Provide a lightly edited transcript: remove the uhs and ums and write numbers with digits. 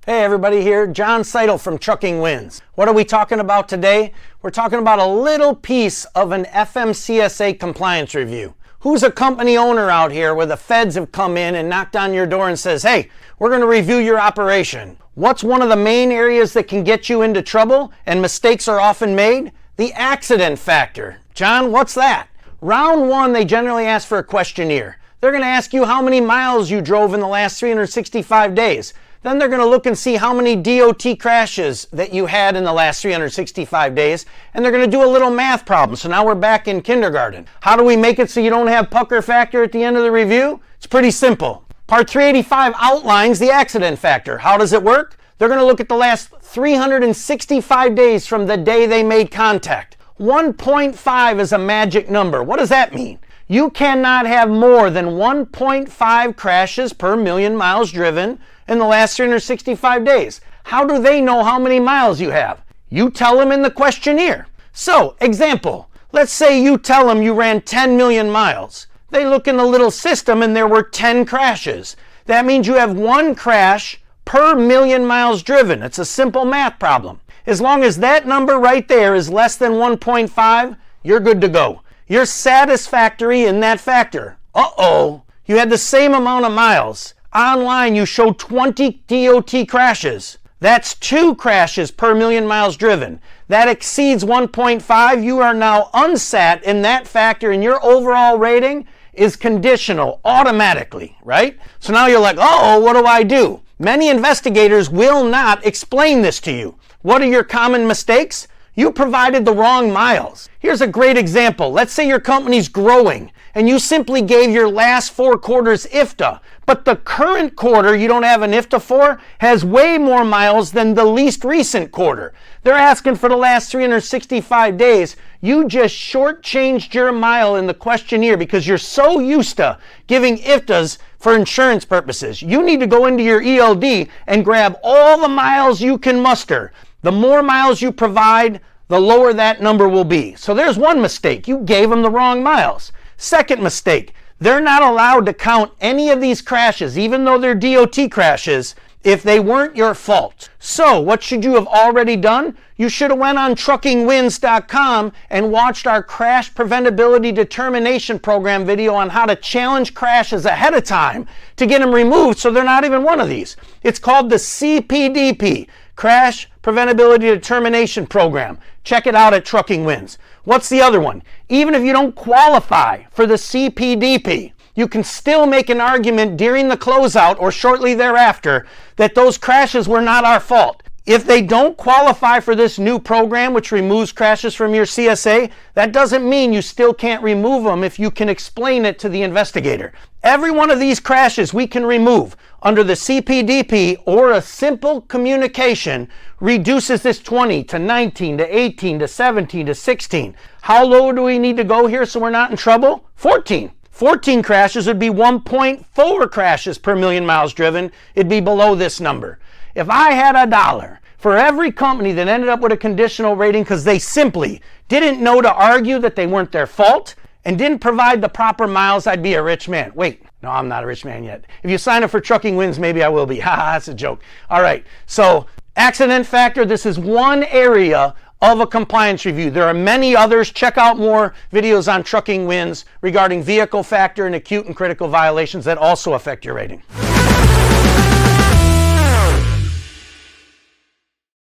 Hey everybody, here John Seidel from Trucking Wins. What are we talking about today? We're talking about a little piece of an FMCSA compliance review. Who's a company owner out here where the feds have come in and knocked on your door and says, hey, we're going to review your operation? What's one of the main areas that can get you into trouble and mistakes are often made? The accident factor. John, what's that? Round one, they generally ask for a questionnaire. They're going to ask you how many miles you drove in the last 365 days. Then they're going to look and see how many DOT crashes that you had in the last 365 days, and they're going to do a little math problem. So now we're back in kindergarten. How do we make it so you don't have pucker factor at the end of the review? It's pretty simple. Part 385 outlines the accident factor. How does it work? They're going to look at the last 365 days from the day they made contact. 1.5 is a magic number. What does that mean? You cannot have more than 1.5 crashes per million miles driven in the last 365 days. How do they know how many miles you have? You tell them in the questionnaire. So, example, let's say you tell them you ran 10 million miles. They look in the little system and there were 10 crashes. That means you have one crash per million miles driven. It's a simple math problem. As long as that number right there is less than 1.5, you're good to go. You're satisfactory in that factor. Uh-oh, you had the same amount of miles. Online, you show 20 DOT crashes. That's 2 crashes per million miles driven. That exceeds 1.5. You are now unsat in that factor, and your overall rating is conditional automatically, right? So now you're like, uh-oh, what do I do? Many investigators will not explain this to you. What are your common mistakes? You provided the wrong miles. Here's a great example. Let's say your company's growing and you simply gave your last 4 quarters IFTA, but the current quarter you don't have an IFTA for has way more miles than the least recent quarter. They're asking for the last 365 days. You just shortchanged your mile in the questionnaire because you're so used to giving IFTAs for insurance purposes. You need to go into your ELD and grab all the miles you can muster. The more miles you provide, the lower that number will be. So there's one mistake. You gave them the wrong miles. Second mistake, they're not allowed to count any of these crashes, even though they're DOT crashes, if they weren't your fault. So what should you have already done? You should have went on truckingwins.com and watched our crash preventability determination program video on how to challenge crashes ahead of time to get them removed so they're not even one of these. It's called the CPDP, Crash Preventability Determination Program. Check it out at Trucking Wins. What's the other one? Even if you don't qualify for the CPDP, you can still make an argument during the closeout or shortly thereafter that those crashes were not our fault. If they don't qualify for this new program, which removes crashes from your CSA, that doesn't mean you still can't remove them if you can explain it to the investigator. Every one of these crashes we can remove under the CPDP, or a simple communication reduces this 20 to 19 to 18 to 17 to 16. How low do we need to go here so we're not in trouble? 14. 14 crashes would be 1.4 crashes per million miles driven. It'd be below this number. If I had $1 for every company that ended up with a conditional rating because they simply didn't know to argue that they weren't their fault and didn't provide the proper miles, I'd be a rich man. Wait, no, I'm not a rich man yet. If you sign up for Trucking Wins, maybe I will be. Ha, that's a joke. All right, so accident factor, this is one area of a compliance review. There are many others. Check out more videos on Trucking Wins regarding vehicle factor and acute and critical violations that also affect your rating.